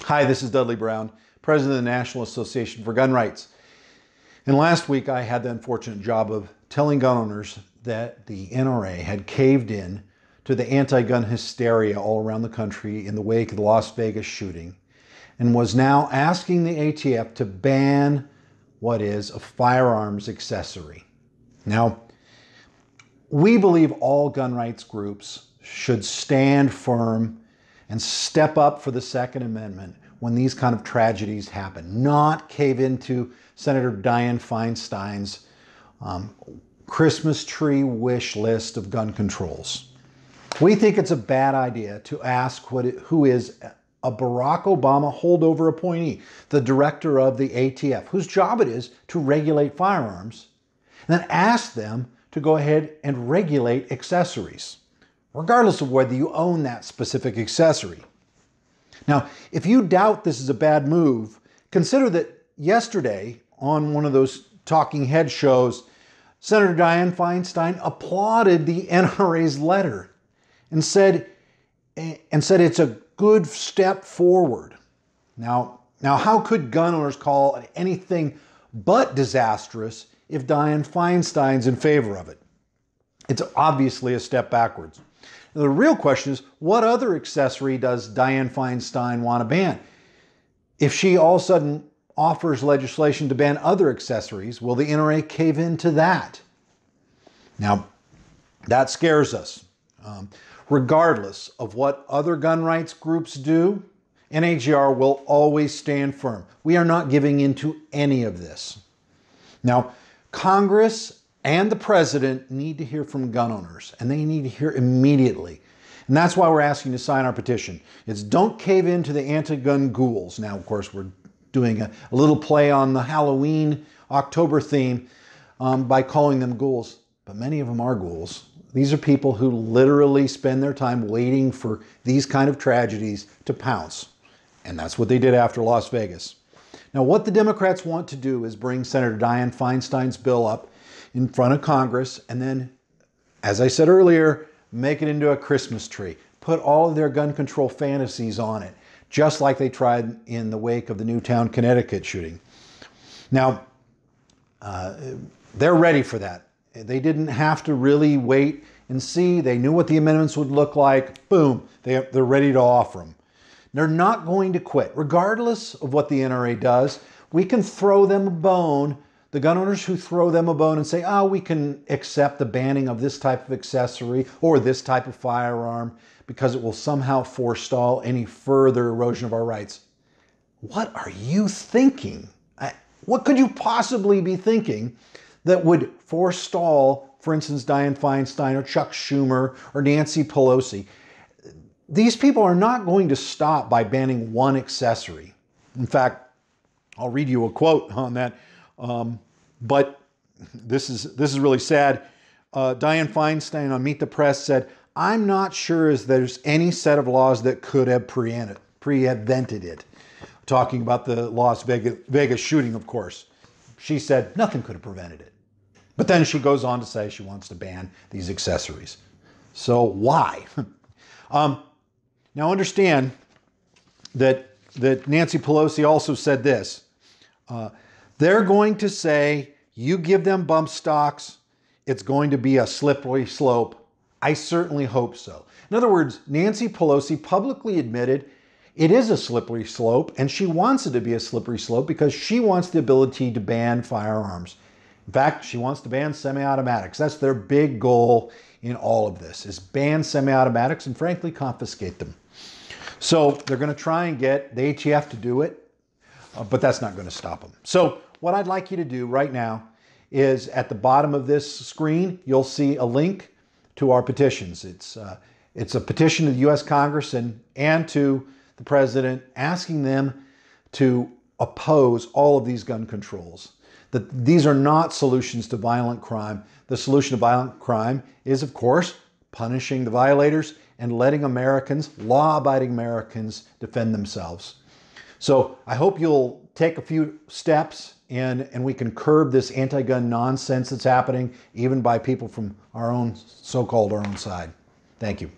Hi, this is Dudley Brown, President of the National Association for Gun Rights. And last week I had the unfortunate job of telling gun owners that the NRA had caved in to the anti-gun hysteria all around the country in the wake of the Las Vegas shooting and was now asking the ATF to ban what is a firearms accessory. Now, we believe all gun rights groups should stand firm and step up for the Second Amendment when these kind of tragedies happen, not cave into Senator Dianne Feinstein's Christmas tree wish list of gun controls. We think it's a bad idea to ask who is a Barack Obama holdover appointee, the director of the ATF, whose job it is to regulate firearms, and then ask them to go ahead and regulate accessories, regardless of whether you own that specific accessory. Now, if you doubt this is a bad move, consider that yesterday on one of those talking head shows, Senator Dianne Feinstein applauded the NRA's letter and said it's a good step forward. Now, how could gun owners call it anything but disastrous if Dianne Feinstein's in favor of it? It's obviously a step backwards. The real question is, what other accessory does Dianne Feinstein want to ban? If she all of a sudden offers legislation to ban other accessories, will the NRA cave into that? Now, that scares us. Regardless of what other gun rights groups do, NAGR will always stand firm. We are not giving in to any of this. Now, Congress and the president need to hear from gun owners, and they need to hear immediately. And that's why we're asking to sign our petition. It's don't cave into the anti-gun ghouls. Now, of course, we're doing a little play on the Halloween October theme by calling them ghouls, but many of them are ghouls. These are people who literally spend their time waiting for these kind of tragedies to pounce. And that's what they did after Las Vegas. Now, what the Democrats want to do is bring Senator Dianne Feinstein's bill up in front of Congress and then, as I said earlier, make it into a Christmas tree. Put all of their gun control fantasies on it, just like they tried in the wake of the Newtown, Connecticut shooting. Now, they're ready for that. They didn't have to really wait and see. They knew what the amendments would look like. Boom, they're ready to offer them. They're not going to quit. Regardless of what the NRA does, we can throw them a bone. The gun owners who throw them a bone and say, we can accept the banning of this type of accessory or this type of firearm because it will somehow forestall any further erosion of our rights. What are you thinking? What could you possibly be thinking that would forestall, for instance, Dianne Feinstein or Chuck Schumer or Nancy Pelosi? These people are not going to stop by banning one accessory. In fact, I'll read you a quote on that. But this is really sad. Dianne Feinstein on Meet the Press said, "I'm not sure there's any set of laws that could have prevented it." Talking about the Las Vegas shooting, of course. She said nothing could have prevented it. But then she goes on to say she wants to ban these accessories. So why? Now understand that Nancy Pelosi also said this. They're going to say, you give them bump stocks, it's going to be a slippery slope. I certainly hope so. In other words, Nancy Pelosi publicly admitted it is a slippery slope, and she wants it to be a slippery slope because she wants the ability to ban firearms. In fact, she wants to ban semi-automatics. That's their big goal in all of this, is ban semi-automatics and frankly confiscate them. So they're going to try and get the ATF to do it, but that's not going to stop them. So what I'd like you to do right now is at the bottom of this screen, you'll see a link to our petitions. It's a petition to the U.S. Congress and to the President asking them to oppose all of these gun controls. That these are not solutions to violent crime. The solution to violent crime is, of course, punishing the violators and letting Americans, law-abiding Americans, defend themselves. So I hope you'll take a few steps and we can curb this anti-gun nonsense that's happening, even by people from our own, so-called our own side. Thank you.